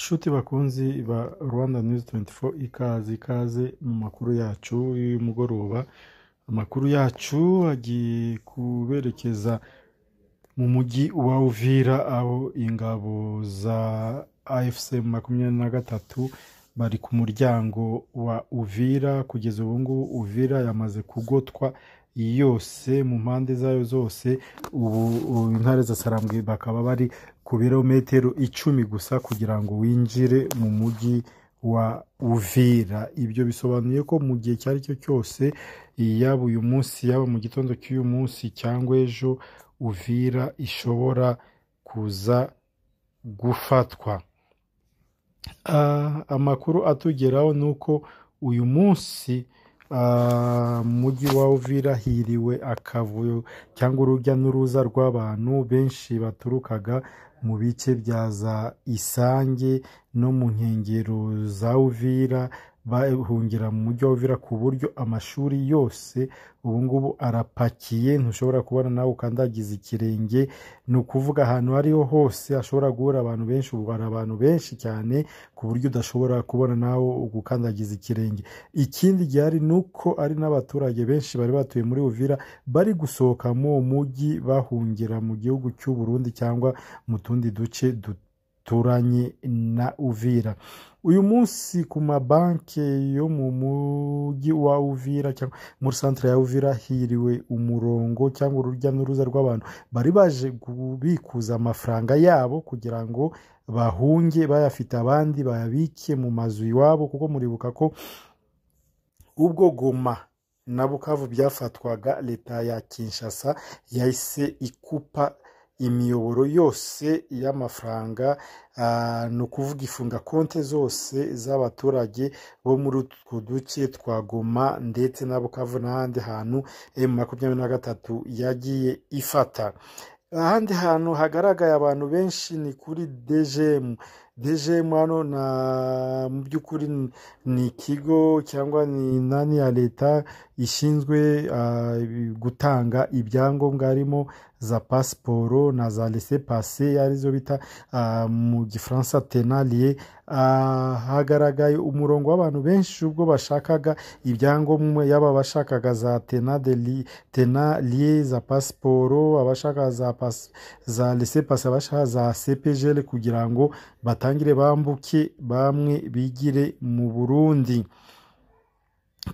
Shuti bakunzi ba Rwanda News 24 ikaze mu makuru yacu y'umugoroba. Amakuru yacu agiye kuberekeza mu mujyi wa Uvira aho ingabo za AFC 23 bari ku muryango wa Uvira. Kugeza ubu ngubu Uvira yamaze kugotwa yose mu mpande zayo zose. Ubu intare za Sarambwe bakaba bari ku birometero 10 gusa kugira ngo winjire mu mujyi wa Uvira. Ibyo bisobanuye ko mu gihe cyari cyo cyose, yaba uyu munsi yaba mu gitondo cy'uyu munsi cyangwa ejo, Uvira ishobora kuza gufatwa. Amakuru atugeraho nuko uyu munsi mujyi wa Uvira hiriwe akavuyo cyangwa urujya n'uruza rw'abantu benshi baturukaga mu bice bya za Isange no mu nkengero za Uvira bahungira mu mujyi wa Uvira, ku buryo amashuri yose ubu ngubu arapakiye. Ntushobora kubona nawe ukandagiza ikirenge. Ni ukuvuga ahantu hariho hose hashobora guhura abantu benshi. Ubu hari abantu benshi cyane ku buryo udashobora kubona nawe ugukandagiza ikirenge. Ikindi gihari ni uko ari n'abaturage benshi bari batuye muri Uvira bari gusohoka mu mujyi bahungira mu gihugu cy'u Burundi cyangwa mu tundi duce duturanye na Uvira. Uyu munsi ku mabanki yo mu mujyi wa Uvira cyangwa muri centre ya Uvira hiriwe umurongo cyangwa urujya n'uruza rw'abantu bari baje kubikuza amafaranga yabo kugira ngo bahunge bayafite, abandi bayabike mu mazu iwabo, kuko muribuka ko ubwo Goma na Bukavu byafatwaga, leta ya Kinshasa yahise ikupa imiyoboro yose y'amafaranga, no kuvuga ifunga konte zose z'abaturage bo muri utwo duce twa Goma ndetse na Bukavu n'ahandi hantu M23 yagiye ifata. Ahandi hantu hagaragaye abantu benshi ni kuri DGM hano, na mu by'ukuri ni ikigo cyangwa ni nani ya leta ishinzwe gutanga ibyangombwa, harimo za pasiporo na za laissez-passer arizo bita mu gifaransa tenalier. Hagaragaye umurongo w'abantu benshi ubwo bashakaga ibyangombwa, yaba bashakaga za tenalier za pasiporo, abashaka za laissez-passer, abashaka za CPGL, kugira ngo batangire bambuke bamwe bigire mu Burundi.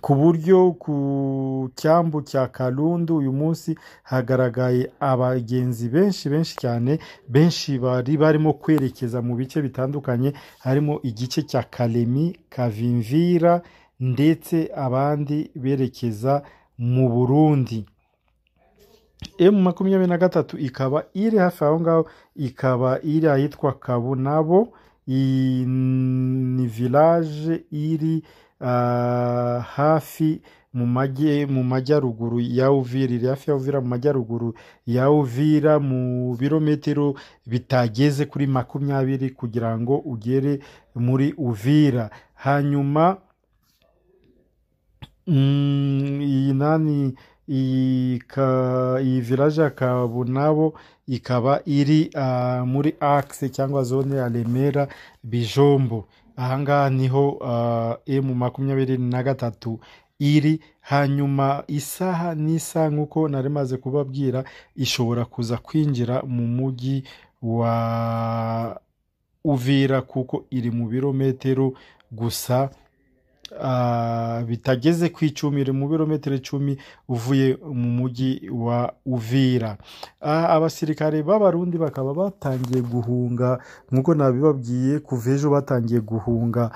Ku buryo ku cyambu cya Kalundu uyu munsi hagaragaye abagenzi benshi cyane, benshi bari barimo kwerekeza mu bice bitandukanye, harimo igice cya Kalemi, Kavimvira ndetse abandi berekeza mu Burundi. M23 ikaba iri hafi aho ngaho, ikaba iri ahitwa Kabunabo. Ni village iri hafi mu majyaruguru ya Uvira, iri hafi ya Uvira mu majyaruguru ya Uvira, mu birometero bitageze kuri 20 kugira ngo ugere muri Uvira. Hanyuma iyi village ya Kabunabo ikaba iri muri axe cyangwa zone ya Remera Bijombo. Ahangaha niho M23 iri. Hanyuma isaha n'isa nk'uko nari maze kubabwira, ishobora kuza kwinjira mu mujyi wa Uvira kuko iri mu birometero gusa bitageze ku 10, iri mu birometero 10 uvuye mu mujyi wa Uvira. Abasirikare b'Abarundi bakaba batangiye guhunga nk'uko nabibabwiye, kuva ejo batangiye guhunga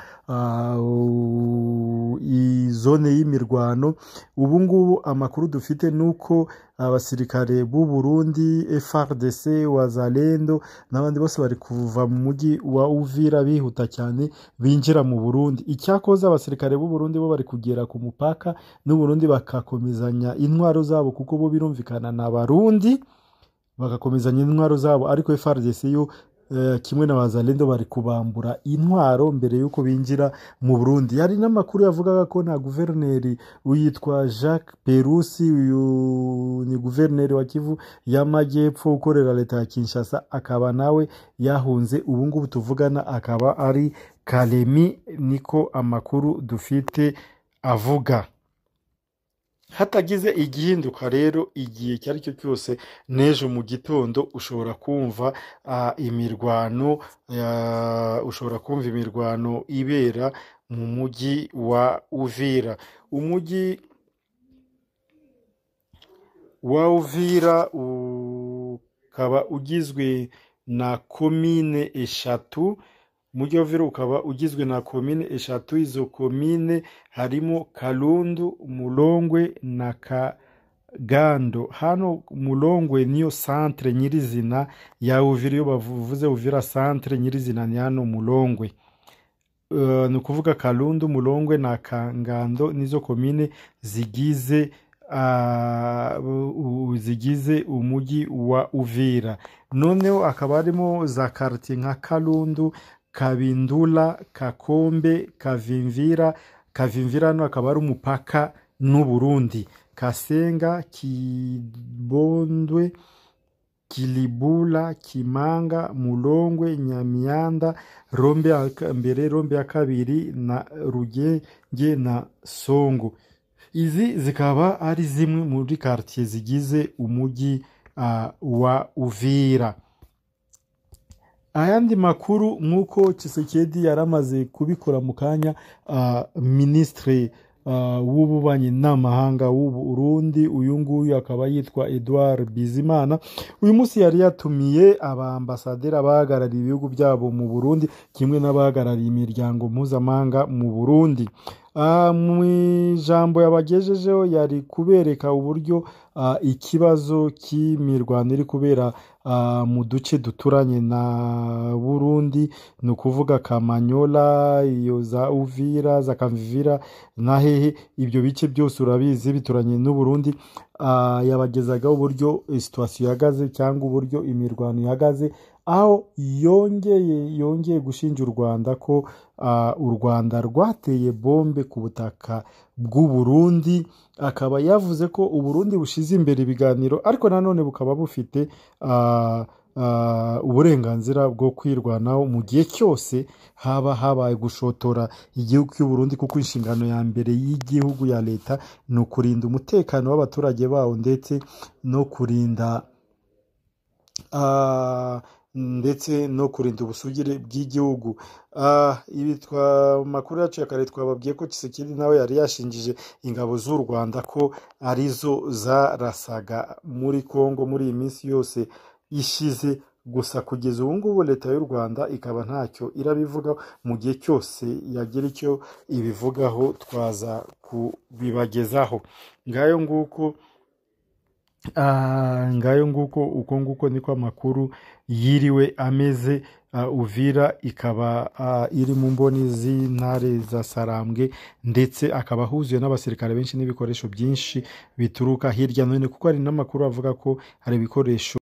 zone y'imirwano. Ubu ngubu amakuru dufite nuko abasirikare b'u Burundi, FARDC, Wazalendo n'abandi bose bari kuva mu mujyi wa Uvira bihuta cyane binjira mu Burundi. Icyakoze abasirikare b'u Burundi bo bari kugera ku mupaka n'u Burundi bakakomezanya intwaro zabo, kuko bo birumvikana na Barundi bagakomezanya intwaro zabo, ariko FARDC yo kimwe na Wazalendo bari kubambura intwaro mbere y'uko binjira mu Burundi. Hari n'amakuru yavugaga ko na guverineri witwa Jacques Perusi, uyu ni guverineri wa Kivu y'Amajyepfo ukorera leta ya Kinshasa, akaba nawe yahunze. Ubu ngubu tuvugana akaba ari Kalemi, niko amakuru dufite avuga. Hatagize igihinduka rero igihe cyari cyo cyose n'ejo mu gitondo ushobora kumva imirwano ibera mu mujyi wa Uvira. Umujyi wa Uvira ukaba ugizwe na komine eshatu. Umujyi wa Uvira ukaba ugizwe na komine eshatu. Izo komine harimo Kalundu, Mulongwe na Kagando. Hano Mulongwe niyo centre nyirizina ya Uvira. Iyo bavuze Uvira centre nyirizina ni hano Mulongwe. Ni ukuvuga Kalundu, Mulongwe na Kagando nizo komine zigize umujyi wa Uvira. Noneho akaba harimo za quartier nka Kalundu, Kabindula, Kakombe, Kavimvira. Kavimvira no akaba ari umupaka n'u Burundi. Kasenga, Kibondwe, Kilibula, Kimanga, Mulongwe, Nyamiyanda, Rombe mbere, Rombe ya kabiri na Rugenge na Songo. Izi zikaba ari zimwe muri quartier zigize umujyi wa Uvira. Ayandi makuru nk'uko Tshisekedi yaramaze kubikora mu kanya, ministre w'ububanyi n'amahanga w'u Burundi, uyu nguyu akaba yitwa Edouard Bizimana, uyu munsi yari yatumiye abaambasaderi abahagarariye ibihugu byabo mu Burundi kimwe n'abahagarariye imiryango mpuzamahanga mu Burundi. Mu ijambo yabagejejeho yari kubereka uburyo ikibazo cy'imirwano iri kubera mu duce duturanye na Burundi, ni ukuvuga Kamanyola, iyo za Uvira, za Kamvivira na hehe, ibyo bice byose urabizi bituranye n'u Burundi. Yabagezagaho uburyo situation ihagaze cyangwa uburyo imirwano ihagaze, aho yongeye gushinja u Rwanda ko u Rwanda rwateye bombe ku butaka bw'u Burundi. Akaba yavuze ko u Burundi bushize imbere ibiganiro, ariko nanone bukaba bufite uburenganzira bwo kwirwanaho mu gihe cyose habaye gushotora igihugu cy'u Burundi, kuko inshingano ya mbere y'igihugu ya leta ni ukurinda umutekano w'abaturage bawo ndetse no kurinda ubusugire bw'igihugu. Ibi makuru yacu ya kare twababwiye ko Tshisekedi nawe yari yashinjije ingabo z'u Rwanda ko arizo zarasaga muri Kongo muri iyi minsi yose ishize. Gusa kugeza ubu ngubu leta y'u Rwanda ikaba ntacyo irabivugaho. Mu gihe cyose yagira icyo ibivugaho twaza kubibagezaho. Ngayo nguko uko nguko niko amakuru yiriwe ameze. Uvira ikaba iri mu mboni z'intare za Sarambwe, ndetse akaba huzuye n'abasirikare benshi n'ibikoresho byinshi bituruka hirya no hino, kuko hari n'amakuru avuga ko hari ibikoresho